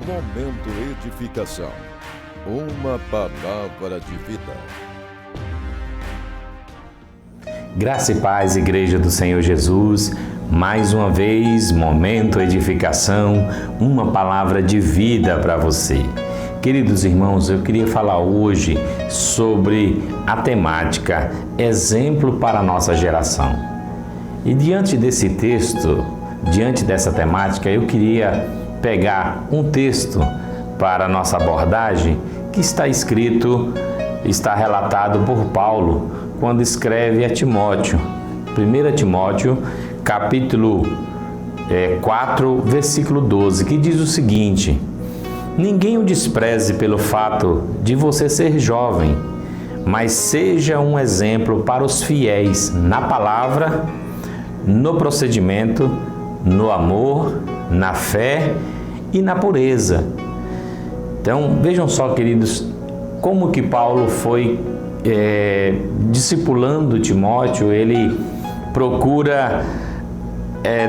Momento Edificação, uma palavra de vida. Graça e paz, Igreja do Senhor Jesus. Mais uma vez, Momento Edificação, uma palavra de vida para você. Queridos irmãos, eu queria falar hoje sobre a temática Exemplo para a nossa geração. E diante desse texto, diante dessa temática, eu queria pegar um texto para a nossa abordagem que está relatado por Paulo quando escreve a Timóteo. 1 Timóteo, capítulo 4, versículo 12, que diz o seguinte: ninguém o despreze pelo fato de você ser jovem, mas seja um exemplo para os fiéis na palavra, no procedimento, no amor, na fé e na pureza. Então, vejam só, queridos, como que Paulo foi discipulando Timóteo. Ele procura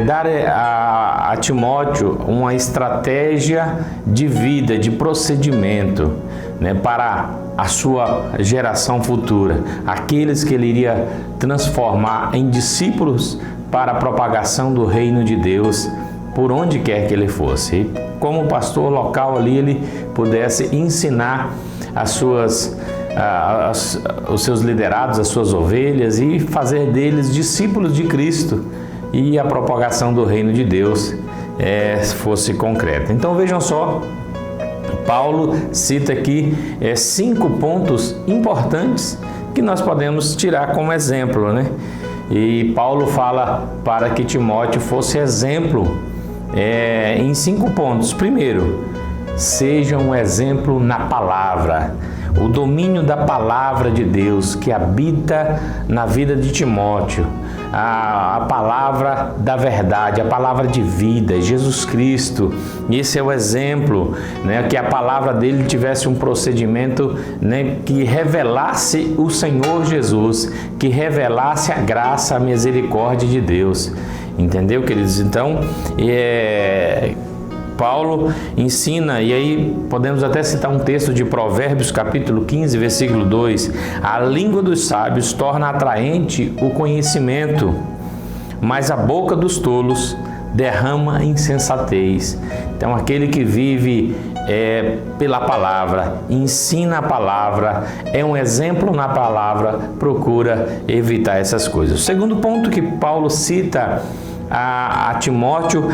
dar a Timóteo uma estratégia de vida, de procedimento, né, para a sua geração futura, aqueles que ele iria transformar em discípulos para a propagação do reino de Deus, por onde quer que ele fosse. E como pastor local ali, ele pudesse ensinar os seus liderados, as suas ovelhas, e fazer deles discípulos de Cristo, e a propagação do reino de Deus fosse concreta. Então vejam só, Paulo cita aqui 5 pontos importantes que nós podemos tirar como exemplo, né? E Paulo fala para que Timóteo fosse exemplo em 5 pontos. Primeiro, seja um exemplo na palavra. O domínio da palavra de Deus que habita na vida de Timóteo, a palavra da verdade, a palavra de vida, Jesus Cristo. Esse é o exemplo, né? Que a palavra dele tivesse um procedimento, né, que revelasse o Senhor Jesus, que revelasse a graça, a misericórdia de Deus. Entendeu, queridos? Então, Paulo ensina, e aí podemos até citar um texto de Provérbios, capítulo 15, versículo 2. A língua dos sábios torna atraente o conhecimento, mas a boca dos tolos derrama insensatez. Então, aquele que vive pela palavra, ensina a palavra, é um exemplo na palavra, procura evitar essas coisas. O segundo ponto que Paulo cita a Timóteo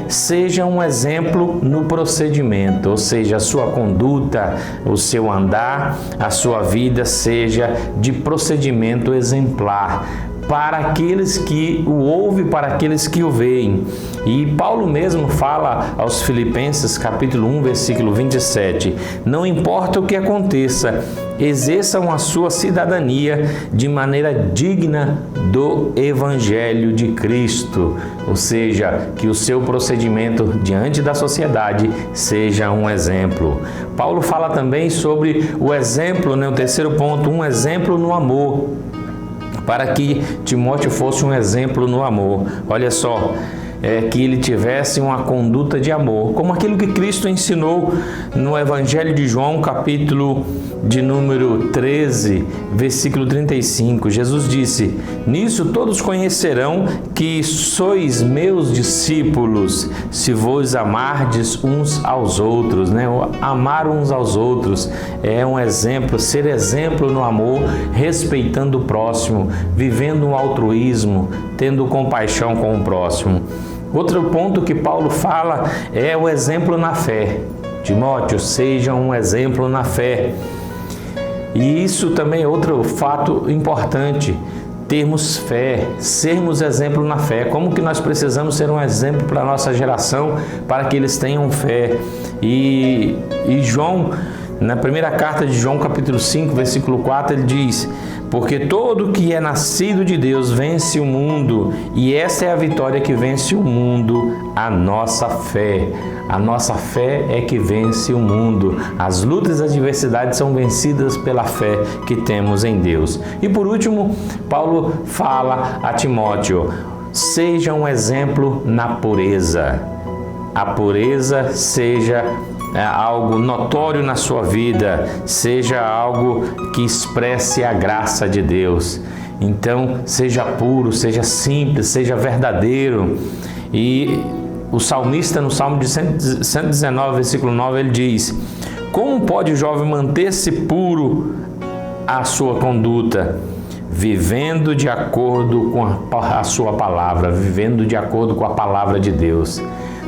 seja um exemplo no procedimento, ou seja, a sua conduta, o seu andar, a sua vida seja de procedimento exemplar para aqueles que o ouvem, para aqueles que o veem. E Paulo mesmo fala aos Filipenses, capítulo 1, versículo 27, não importa o que aconteça, exerçam a sua cidadania de maneira digna do Evangelho de Cristo, ou seja, que o seu procedimento diante da sociedade seja um exemplo. Paulo fala também sobre o exemplo, né, o terceiro ponto, um exemplo no amor, para que Timóteo fosse um exemplo no amor. Olha só, que ele tivesse uma conduta de amor, como aquilo que Cristo ensinou no Evangelho de João, capítulo de número 13, versículo 35. Jesus disse: nisso todos conhecerão que sois meus discípulos, se vos amardes uns aos outros, né? Amar uns aos outros é um exemplo, ser exemplo no amor, respeitando o próximo, vivendo um altruísmo, tendo compaixão com o próximo. Outro ponto que Paulo fala é o exemplo na fé. Timóteo, seja um exemplo na fé. E isso também é outro fato importante, termos fé, sermos exemplo na fé. Como que nós precisamos ser um exemplo para a nossa geração, para que eles tenham fé. E João, na primeira carta de João, capítulo 5, versículo 4, ele diz: porque todo que é nascido de Deus vence o mundo, e esta é a vitória que vence o mundo, a nossa fé. A nossa fé é que vence o mundo. As lutas e as adversidades são vencidas pela fé que temos em Deus. E por último, Paulo fala a Timóteo: seja um exemplo na pureza. A pureza seja algo notório na sua vida, seja algo que expresse a graça de Deus. Então, seja puro, seja simples, seja verdadeiro. E o salmista, no Salmo de 119, versículo 9, ele diz: como pode o jovem manter-se puro a sua conduta? Vivendo de acordo com a sua palavra, vivendo de acordo com a palavra de Deus.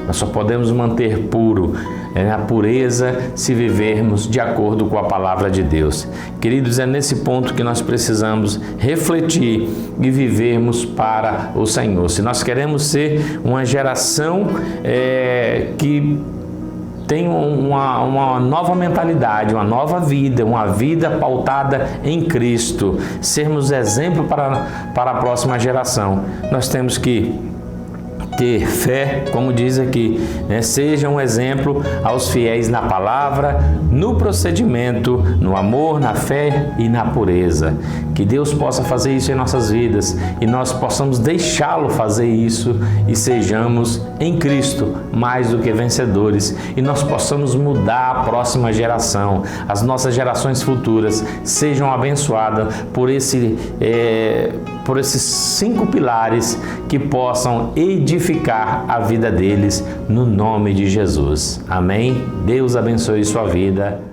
Nós só podemos manter puro a pureza se vivermos de acordo com a palavra de Deus. Queridos, é nesse ponto que nós precisamos refletir e vivermos para o Senhor. Se nós queremos ser uma geração que tem uma nova mentalidade, uma nova vida, uma vida pautada em Cristo, sermos exemplo para a próxima geração, nós temos que ter fé, como diz aqui, seja um exemplo aos fiéis na palavra, no procedimento, no amor, na fé e na pureza. Que Deus possa fazer isso em nossas vidas e nós possamos deixá-lo fazer isso e sejamos em Cristo mais do que vencedores e nós possamos mudar a próxima geração, as nossas gerações futuras sejam abençoadas por esses 5 pilares que possam edificar a vida deles no nome de Jesus. Amém? Deus abençoe sua vida.